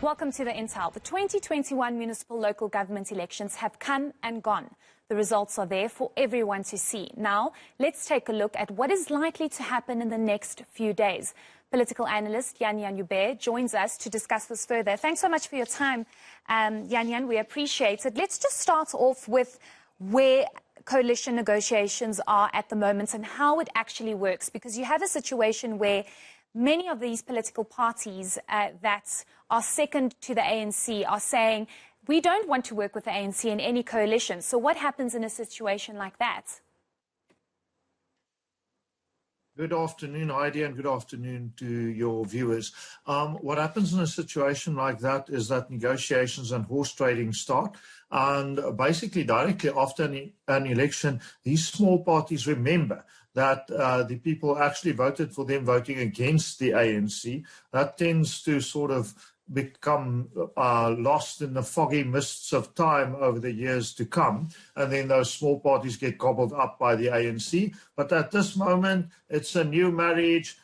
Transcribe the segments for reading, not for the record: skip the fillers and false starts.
Welcome to the Intel. The 2021 municipal local government elections have come and gone. The results are there for everyone to see. Now, let's take a look at what is likely to happen in the next few days. Political analyst Jan Jan Joubert joins us to discuss this further. Thanks so much for your time, Jan Jan. We appreciate it. Let's just start off with where coalition negotiations are at the moment and how it actually works, because you have a situation where many of these political parties that are second to the ANC are saying, we don't want to work with the ANC in any coalition. So what happens in a situation like that? Good afternoon, Heidi, and good afternoon to your viewers. What happens in a situation like that is that negotiations and horse trading start. And basically, directly after an election, these small parties remember that the people actually voted for them voting against the ANC. That tends to sort of become lost in the foggy mists of time over the years to come, and then those small parties get gobbled up by the ANC. But at this moment, it's a new marriage.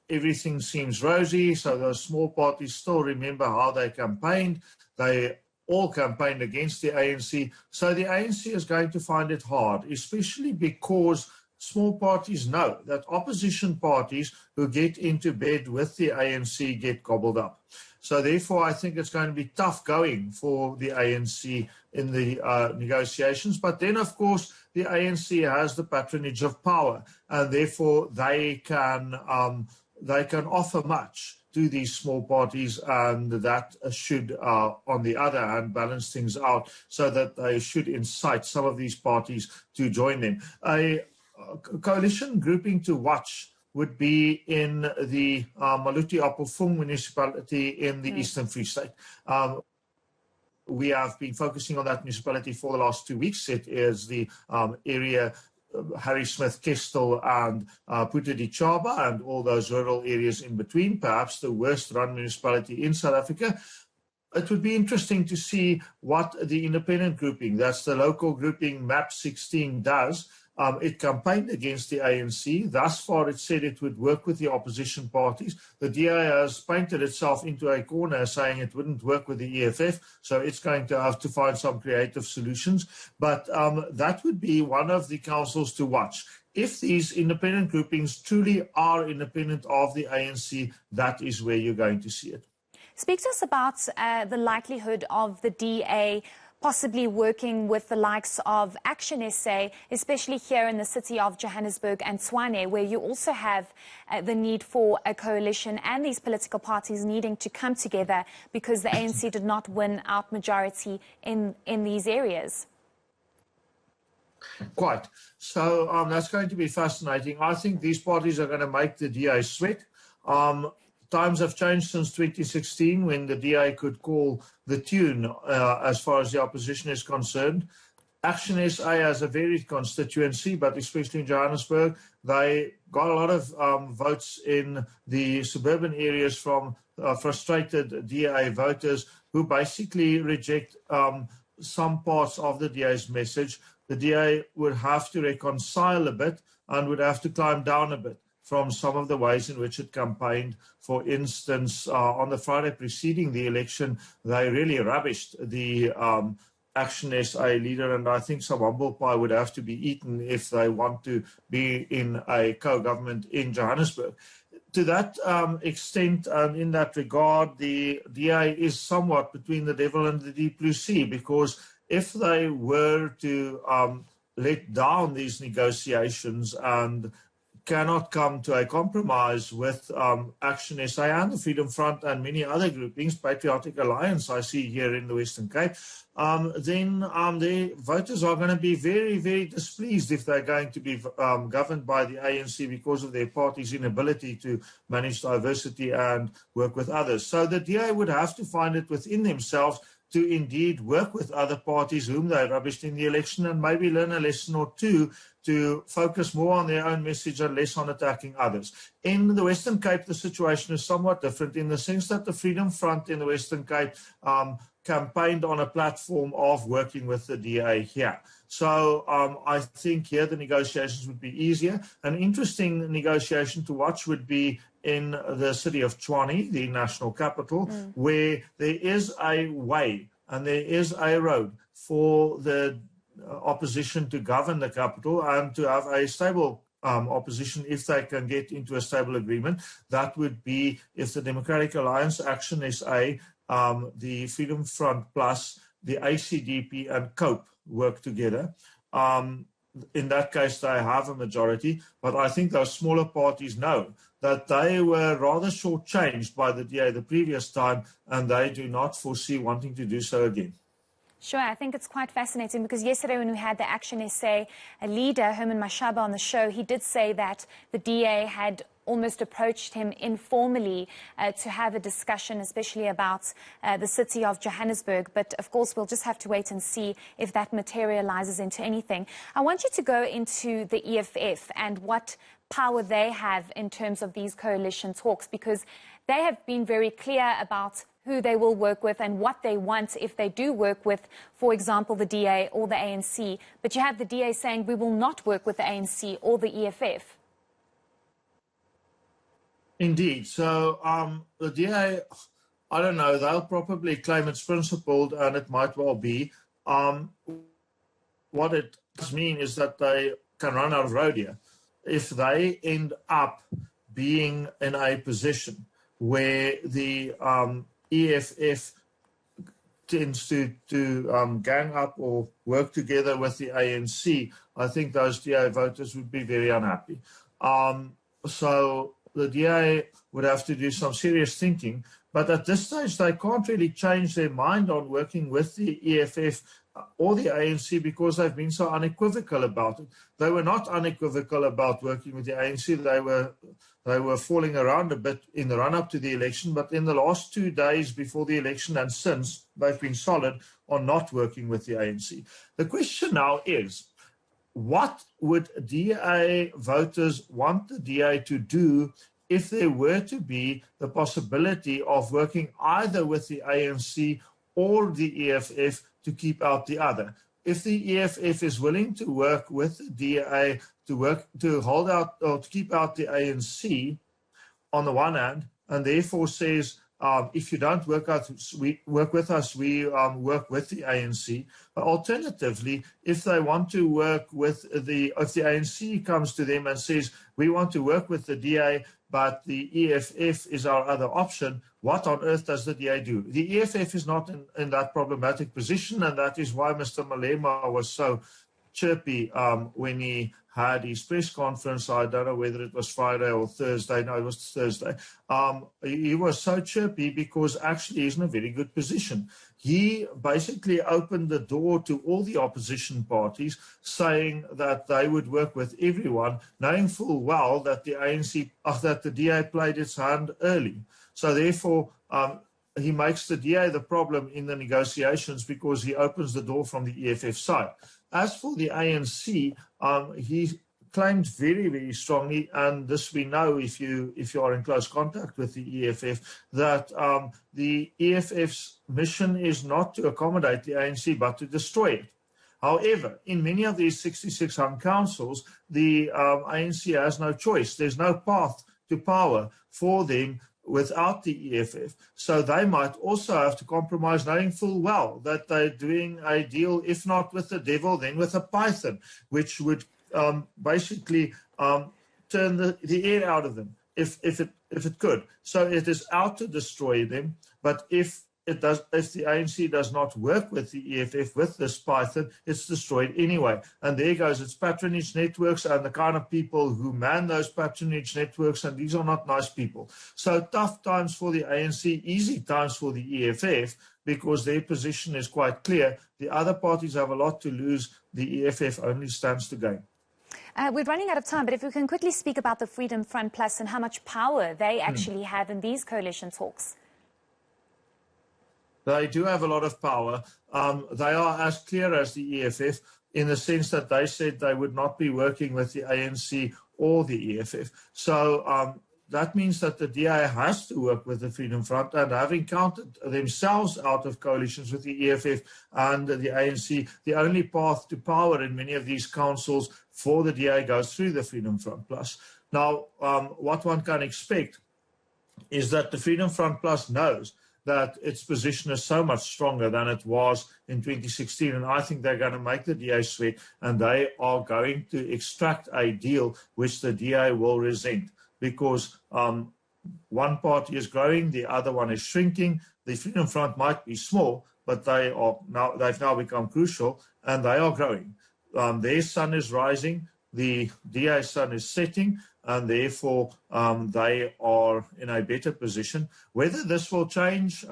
Everything seems rosy, so those small parties still remember how they campaigned. They all campaigned against the ANC. So the ANC is going to find it hard, especially because small parties know that opposition parties who get into bed with the ANC get gobbled up. So therefore, I think it's going to be tough going for the ANC in the negotiations. But then, of course, the ANC has the patronage of power, and therefore they can offer much to these small parties, and that should, on the other hand, balance things out so that they should incite some of these parties to join them. A coalition grouping to watch would be in the Maluti-Apofung municipality in the Eastern Free State. We have been focusing on that municipality for the last 2 weeks. It is the area Harry Smith, Kestel and Puta di Chaba and all those rural areas in between, perhaps the worst run municipality in South Africa. It would be interesting to see what the independent grouping, that's the local grouping MAP 16, does. It campaigned against the ANC. Thus far, it said it would work with the opposition parties. The DA has painted itself into a corner, saying it wouldn't work with the EFF, so it's going to have to find some creative solutions. But that would be one of the councils to watch. If these independent groupings truly are independent of the ANC, that is where you're going to see it. Speak to us about the likelihood of the DA possibly working with the likes of Action SA, especially here in the city of Johannesburg and Tshwane, where you also have the need for a coalition and these political parties needing to come together because the ANC did not win out majority in these areas. Quite. So that's going to be fascinating. I think these parties are going to make the DA sweat. Times have changed since 2016 when the DA could call the tune as far as the opposition is concerned. Action SA has a varied constituency, but especially in Johannesburg, they got a lot of votes in the suburban areas from frustrated DA voters who basically reject some parts of the DA's message. The DA would have to reconcile a bit and would have to climb down a bit from some of the ways in which it campaigned. For instance, on the Friday preceding the election, they really rubbished the Action SA leader, and I think some humble pie would have to be eaten if they want to be in a co-government in Johannesburg. To that extent and in that regard, the DA is somewhat between the devil and the deep blue sea, because if they were to let down these negotiations and cannot come to a compromise with Action SA and the Freedom Front and many other groupings, Patriotic Alliance I see here in the Western Cape, then the voters are going to be very, very displeased if they're going to be governed by the ANC because of their party's inability to manage diversity and work with others. So the DA would have to find it within themselves to indeed work with other parties whom they rubbished in the election and maybe learn a lesson or two to focus more on their own message and less on attacking others. In the Western Cape, the situation is somewhat different in the sense that the Freedom Front in the Western Cape campaigned on a platform of working with the DA here. So I think here the negotiations would be easier. An interesting negotiation to watch would be in the city of Tshwane, the national capital, where there is a way and there is a road for the opposition to govern the capital and to have a stable opposition if they can get into a stable agreement. That would be if the Democratic Alliance, Action SA, the Freedom Front Plus, the ACDP and COPE work together. In that case, they have a majority, but I think those smaller parties know that they were rather shortchanged by the DA the previous time, and they do not foresee wanting to do so again. Sure, I think it's quite fascinating because yesterday when we had the Action SA leader, Herman Mashaba, on the show, he did say that the DA had almost approached him informally to have a discussion, especially about the city of Johannesburg. But of course, we'll just have to wait and see if that materializes into anything. I want you to go into the EFF and what power they have in terms of these coalition talks, because they have been very clear about who they will work with and what they want if they do work with, for example, the DA or the ANC. But you have the DA saying we will not work with the ANC or the EFF. Indeed. So the DA, I don't know, they'll probably claim it's principled, and it might well be. What it does mean is that they can run out of road here. If they end up being in a position where the EFF tends to gang up or work together with the ANC, I think those DA voters would be very unhappy. So the DA would have to do some serious thinking, but at this stage they can't really change their mind on working with the EFF or the ANC because they've been so unequivocal about it. They were not unequivocal about working with the ANC. They were falling around a bit in the run-up to the election, but in the last 2 days before the election and since, they've been solid on not working with the ANC. The question now is, what would DA voters want the DA to do if there were to be the possibility of working either with the ANC or the EFF to keep out the other? If the EFF is willing to work with the DA to hold out or to keep out the ANC on the one hand, and therefore says, if you don't work with us, we work with the ANC. But alternatively, if they want to work with if the ANC comes to them and says, we want to work with the DA, but the EFF is our other option, what on earth does the DA do? The EFF is not in that problematic position, and that is why Mr. Malema was so chirpy when he had his press conference. I don't know whether it was Friday or Thursday. No, it was Thursday. He was so chirpy because actually he's in a very good position. He basically opened the door to all the opposition parties, saying that they would work with everyone, knowing full well that that the DA played its hand early. So therefore, he makes the DA the problem in the negotiations because he opens the door from the EFF side. As for the ANC, he claimed very, very strongly, and this we know if you are in close contact with the EFF, that the EFF's mission is not to accommodate the ANC, but to destroy it. However, in many of these 66 hung councils, the ANC has no choice. There's no path to power for them without the EFF. So they might also have to compromise, knowing full well that they're doing a deal, if not with the devil, then with a python, which would basically turn the air out of them if it could. So it is out to destroy them. But if the ANC does not work with the EFF, with this python, it's destroyed anyway. And there goes its patronage networks and the kind of people who man those patronage networks, and these are not nice people. So tough times for the ANC, easy times for the EFF, because their position is quite clear. The other parties have a lot to lose. The EFF only stands to gain. We're running out of time, but if we can quickly speak about the Freedom Front Plus and how much power they actually have in these coalition talks. They do have a lot of power. They are as clear as the EFF in the sense that they said they would not be working with the ANC or the EFF. So that means that the DA has to work with the Freedom Front, and having counted themselves out of coalitions with the EFF and the ANC, the only path to power in many of these councils for the DA goes through the Freedom Front Plus. Now, what one can expect is that the Freedom Front Plus knows that its position is so much stronger than it was in 2016. And I think they're going to make the DA sweat, and they are going to extract a deal which the DA will resent, because one party is growing, the other one is shrinking. The Freedom Front might be small, but they've now become crucial, and they are growing. Their sun is rising, the DA's sun is setting, and therefore they are in a better position. Whether this will change,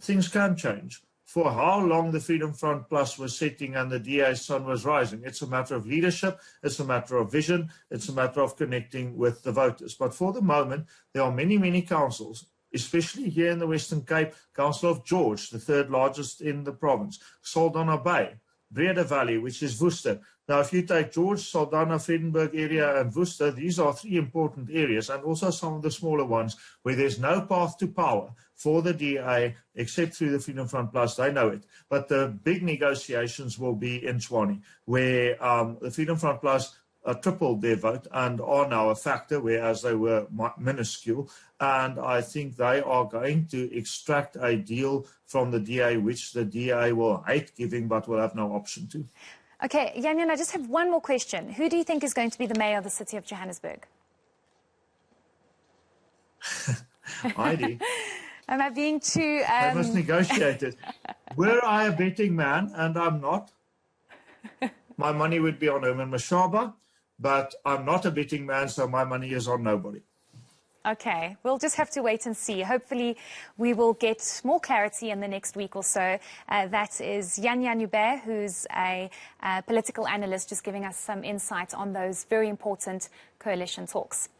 things can change. For how long the Freedom Front Plus was setting and the DA's sun was rising, it's a matter of leadership, it's a matter of vision, it's a matter of connecting with the voters. But for the moment, there are many, many councils, especially here in the Western Cape, Council of George, the third largest in the province, Saldanha Bay, Breda Valley, which is Worcester. Now, if you take George, Saldanha, Vredenburg area, and Worcester, these are three important areas, and also some of the smaller ones where there's no path to power for the DA except through the Freedom Front Plus. They know it. But the big negotiations will be in Tshwane, where the Freedom Front Plus tripled their vote and are now a factor, whereas they were minuscule. And I think they are going to extract a deal from the DA, which the DA will hate giving, but will have no option to. Okay, Jan Jan, I just have one more question. Who do you think is going to be the mayor of the city of Johannesburg? Heidi. Am I being too... They must negotiate it. Were I a betting man, and I'm not, my money would be on Herman Mashaba, but I'm not a betting man, so my money is on nobody. Okay, we'll just have to wait and see. Hopefully we will get more clarity in the next week or so. That is Jan Jan Joubert, who's a political analyst, just giving us some insight on those very important coalition talks.